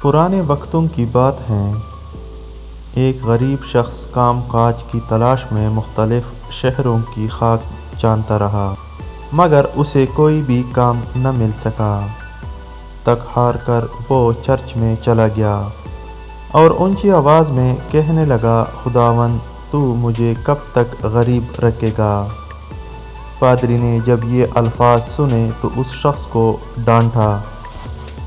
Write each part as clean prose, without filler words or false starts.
پرانے وقتوں کی بات ہے، ایک غریب شخص کام کاج کی تلاش میں مختلف شہروں کی خاک جانتا رہا، مگر اسے کوئی بھی کام نہ مل سکا۔ تک ہار کر وہ چرچ میں چلا گیا اور اونچی آواز میں کہنے لگا، خداوند تو مجھے کب تک غریب رکھے گا؟ پادری نے جب یہ الفاظ سنے تو اس شخص کو ڈانٹا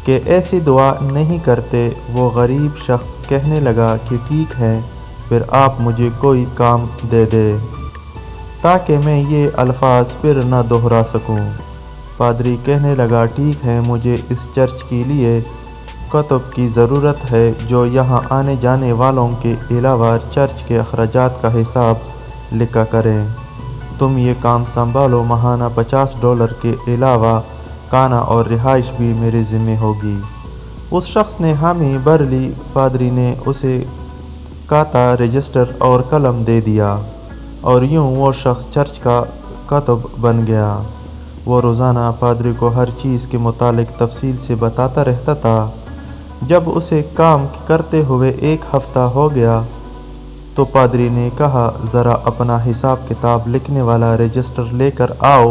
کہ ایسی دعا نہیں کرتے۔ وہ غریب شخص کہنے لگا کہ ٹھیک ہے، پھر آپ مجھے کوئی کام دے دیں تاکہ میں یہ الفاظ پھر نہ دہرا سکوں۔ پادری کہنے لگا، ٹھیک ہے، مجھے اس چرچ کے لیے کتب کی ضرورت ہے جو یہاں آنے جانے والوں کے علاوہ چرچ کے اخراجات کا حساب لکھا کریں۔ تم یہ کام سنبھالو، ماہانہ $50 کے علاوہ کھانا اور رہائش بھی میرے ذمہ ہوگی۔ اس شخص نے حامی بھر لی۔ پادری نے اسے کھاتا، رجسٹر اور قلم دے دیا اور یوں وہ شخص چرچ کا کاتب بن گیا۔ وہ روزانہ پادری کو ہر چیز کے متعلق تفصیل سے بتاتا رہتا تھا۔ جب اسے کام کرتے ہوئے ایک ہفتہ ہو گیا تو پادری نے کہا، ذرا اپنا حساب کتاب لکھنے والا رجسٹر لے کر آؤ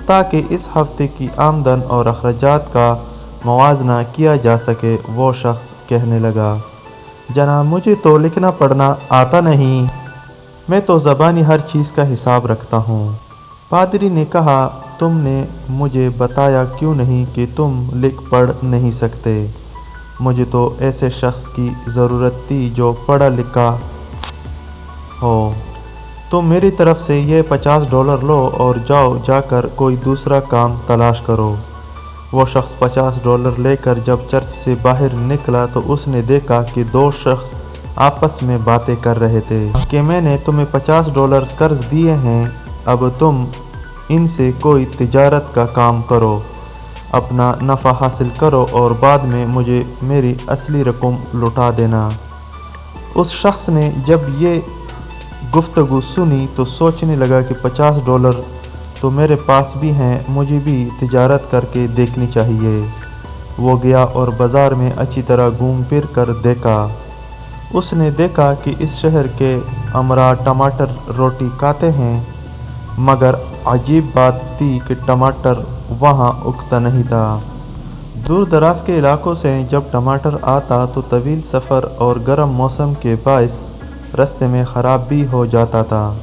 تاکہ اس ہفتے کی آمدن اور اخراجات کا موازنہ کیا جا سکے۔ وہ شخص کہنے لگا، جناب مجھے تو لکھنا پڑھنا آتا نہیں، میں تو زبانی ہر چیز کا حساب رکھتا ہوں۔ پادری نے کہا، تم نے مجھے بتایا کیوں نہیں کہ تم لکھ پڑھ نہیں سکتے؟ مجھے تو ایسے شخص کی ضرورت تھی جو پڑھا لکھا ہو۔ تم میری طرف سے یہ $50 لو اور جا کر کوئی دوسرا کام تلاش کرو۔ وہ شخص $50 لے کر جب چرچ سے باہر نکلا تو اس نے دیکھا کہ دو شخص آپس میں باتیں کر رہے تھے کہ میں نے تمہیں $50 قرض دیے ہیں، اب تم ان سے کوئی تجارت کا کام کرو، اپنا نفع حاصل کرو اور بعد میں مجھے میری اصلی رقم لوٹا دینا۔ اس شخص نے جب یہ گفتگو سنی تو سوچنے لگا کہ $50 تو میرے پاس بھی ہیں، مجھے بھی تجارت کر کے دیکھنی چاہیے۔ وہ گیا اور بازار میں اچھی طرح گھوم پھر کر دیکھا۔ اس نے دیکھا کہ اس شہر کے امراء ٹماٹر روٹی کھاتے ہیں، مگر عجیب بات تھی کہ ٹماٹر وہاں اگتا نہیں تھا۔ دور دراز کے علاقوں سے جب ٹماٹر آتا تو طویل سفر اور گرم موسم کے باعث رستے میں خراب بھی ہو جاتا تھا۔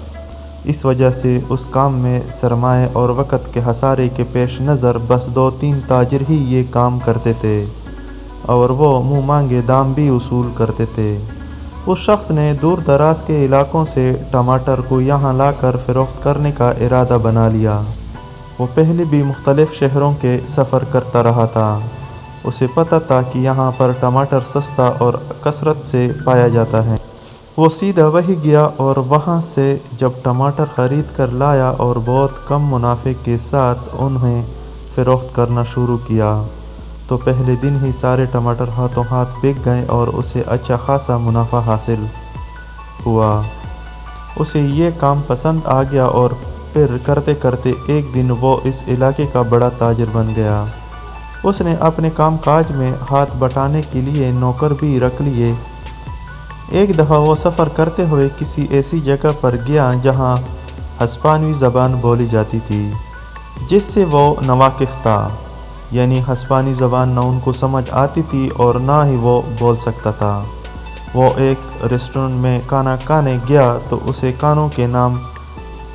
اس وجہ سے اس کام میں سرمایہ اور وقت کے خسارے کے پیش نظر بس 2-3 تاجر ہی یہ کام کرتے تھے اور وہ منہ مانگے دام بھی وصول کرتے تھے۔ اس شخص نے دور دراز کے علاقوں سے ٹماٹر کو یہاں لا کر فروخت کرنے کا ارادہ بنا لیا۔ وہ پہلے بھی مختلف شہروں کے سفر کرتا رہا تھا۔ اسے پتہ تھا کہ یہاں پر ٹماٹر سستا اور کثرت سے پایا جاتا ہے۔ وہ سیدھا وہیں گیا اور وہاں سے جب ٹماٹر خرید کر لایا اور بہت کم منافع کے ساتھ انہیں فروخت کرنا شروع کیا تو پہلے دن ہی سارے ٹماٹر ہاتھوں ہاتھ بک گئے اور اسے اچھا خاصا منافع حاصل ہوا۔ اسے یہ کام پسند آ گیا اور پھر کرتے کرتے ایک دن وہ اس علاقے کا بڑا تاجر بن گیا۔ اس نے اپنے کام کاج میں ہاتھ بٹانے کے لیے نوکر بھی رکھ لیے۔ ایک دفعہ وہ سفر کرتے ہوئے کسی ایسی جگہ پر گیا جہاں ہسپانوی زبان بولی جاتی تھی جس سے وہ ناواقف تھا، یعنی ہسپانوی زبان نہ ان کو سمجھ آتی تھی اور نہ ہی وہ بول سکتا تھا۔ وہ ایک ریسٹورنٹ میں کھانا کھانے گیا تو اسے کھانوں کے نام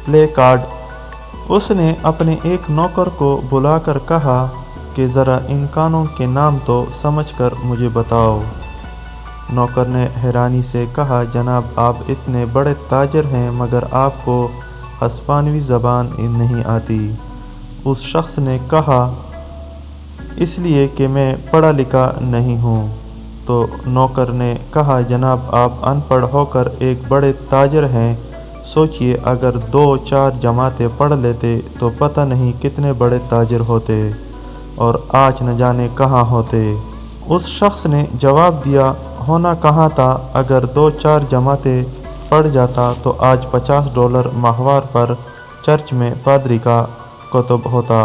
پلے کارڈ۔ اس نے اپنے ایک نوکر کو بلا کر کہا کہ ذرا ان کھانوں کے نام تو سمجھ کر مجھے بتاؤ۔ نوکر نے حیرانی سے کہا، جناب آپ اتنے بڑے تاجر ہیں مگر آپ کو ہسپانوی زبان نہیں آتی۔ اس شخص نے کہا، اس لیے کہ میں پڑھا لکھا نہیں ہوں۔ تو نوکر نے کہا، جناب آپ ان پڑھ ہو کر ایک بڑے تاجر ہیں، سوچئے اگر 2-4 جماعتیں پڑھ لیتے تو پتہ نہیں کتنے بڑے تاجر ہوتے اور آج نہ جانے کہاں ہوتے۔ اس شخص نے جواب دیا، ہونا کہاں تھا، اگر 2-4 جماعتیں پڑھ جاتا تو آج $50 ماہوار پر چرچ میں پادری کا کتب ہوتا۔